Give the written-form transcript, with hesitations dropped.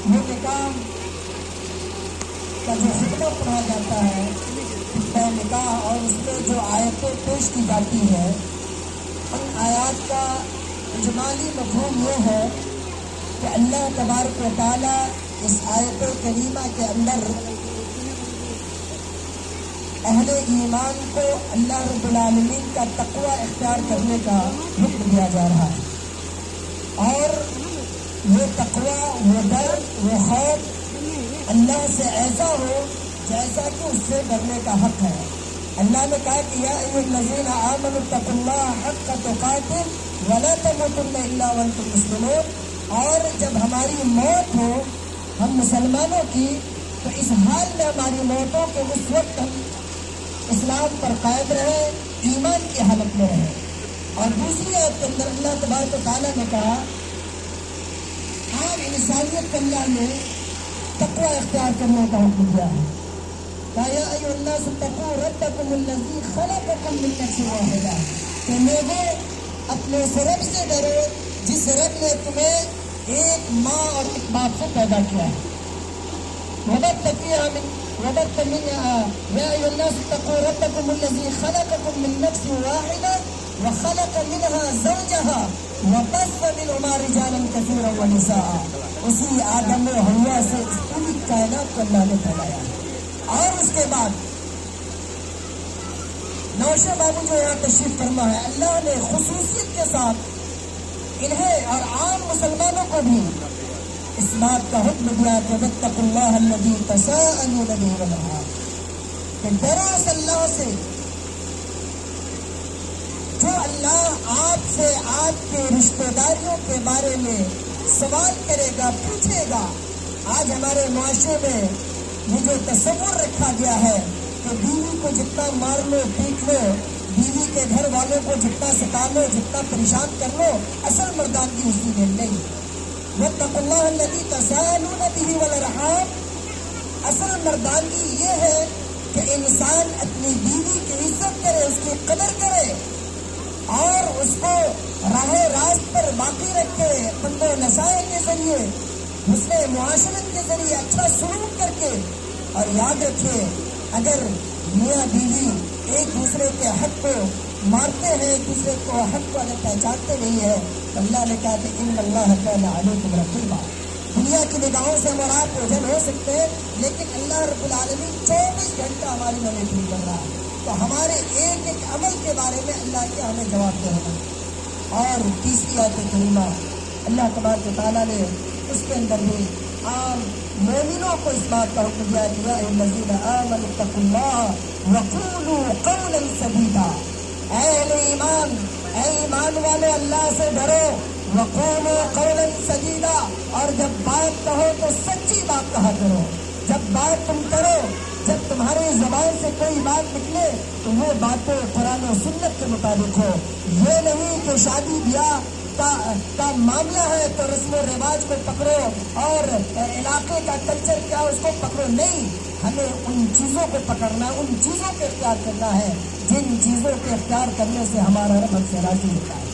یہ نکاح کا جو خطبہ پڑھا جاتا ہے نکاح اور اس میں جو آیتیں پیش کی جاتی ہے ان آیات کا اجمالی مفہوم یہ ہے کہ اللہ تبارک و تعالیٰ اس آیت کریمہ کے اندر اہل ایمان کو اللہ رب العالمین کا تقوی اختیار کرنے کا حکم دیا جا رہا ہے، اور وہ تقوی، وہ ڈر، وہ خوف اللہ سے ایسا ہو جیسا کہ اس سے ڈرنے کا حق ہے۔ اللہ نے کہا کہ یا ایھا الذین آمنوا اتقوا اللہ حق تقاتہ ولا تموتن الا وانتم مسلمون، اور جب ہماری موت ہو ہم مسلمانوں کی تو اس حال میں ہماری موت ہو کہ اس وقت ہم اسلام پر قائم رہے، ایمان کی حالت میں رہے۔ اور دوسری آیت کے اندر اللہ تبارک و تعالیٰ نے کہا عام انسانیت کو اللہ نے تقوی اختیار کرنے کا حکم دیا ہے، کہا یا ایھا الناس اتقوا ربکم الذی خلقکم من نفس واحدہ، کہ لوگوں اپنے اس رب سے ڈرو جس رب نے تمہیں ایک ماں اور ایک باپ سے پیدا کیا ہے۔ وبث منها يا أيها الناس اتقوا ربكم الذي خلقكم من نفس واحدة وخلق منها زوجها وبث منهما رجالا كثيرا ونساء، اسی آدم و حوا سے اس پوری کائنات کو اللہ نے پھیلایا۔ اور اس کے بعد نوشہ بابو جو یہاں تشریف فرما ہے، اللہ نے خصوصیت کے ساتھ انہیں اور عام مسلمانوں کو بھی اس بات کا حکم دیا کہ واتقوا اللہ الذی تساءلون بہ والارحام، کہ ڈرو اس اللہ سے جو اللہ آپ سے آپ کے رشتہ داریوں کے بارے میں سوال کرے گا، پوچھے گا۔ آج ہمارے معاشرے میں یہ جو تصور رکھا گیا ہے کہ بیوی کو جتنا مار لو پیٹ لو، بیوی کے گھر والوں کو جتنا ستا لو، جتنا پریشان کر لو، اصل مردانگی اسی میں نہیں۔ واتقوا اللہ الذی تساءلون بہ والارحام، اصل مردانگی یہ ہے کہ انسان اپنی بیوی کی عزت کرے، اس کی قدر کرے اور اس کو راہ راست پر باقی رکھے، پند و نصائح کے ذریعے، حسن معاشرت کے ذریعے اچھا سلوک کر کے۔ اور یاد رکھیے اگر میاں بیوی ایک دوسرے کے حق کو مارتے ہیں، ایک دوسرے کو حق کو اگر پہچانتے نہیں ہے تو اللہ نے کہا کہ ان اللہ کان علیکم رقیبا۔ دنیا کی نگاہوں سے ہم اور آپ اوجھل ہو سکتے ہیں، لیکن اللہ رب العالمین 24 گھنٹہ ہماری مانیٹرنگ کر رہا ہے، تو ہمارے ایک ایک عمل کے بارے میں اللہ کے ہمیں جواب دے رہا ہے۔ اور تیسری آیت کریمہ اللہ تبارک و تعالیٰ نے اس کے اندر بھی عام مومنوں کو اس بات کا حکم دیا کہ یا ایھا الذین آمنوا اتقوا اللہ وقولوا قولا سدیدا، اے اہل ایمان، اے ایمان والے اللہ سے ڈرو، وقولوا قولا سدیدا، اور جب بات کہو تو سچی بات کہا کرو۔ جب بات تم کرو، جب تمہاری زبان سے کوئی بات نکلے تو وہ باتیں قرآن و سنت کے مطابق ہو۔ یہ نہیں کہ شادی بیاہ کا معاملہ ہے تو رسم و رواج کو پکڑو اور علاقے کا کلچر کیا اس کو پکڑو، نہیں، ہمیں ان چیزوں کو پکڑنا، ان چیزوں کو اختیار کرنا ہے جن چیزوں کے اختیار کرنے سے ہمارا رب ہم سے راضی ہوتا ہے۔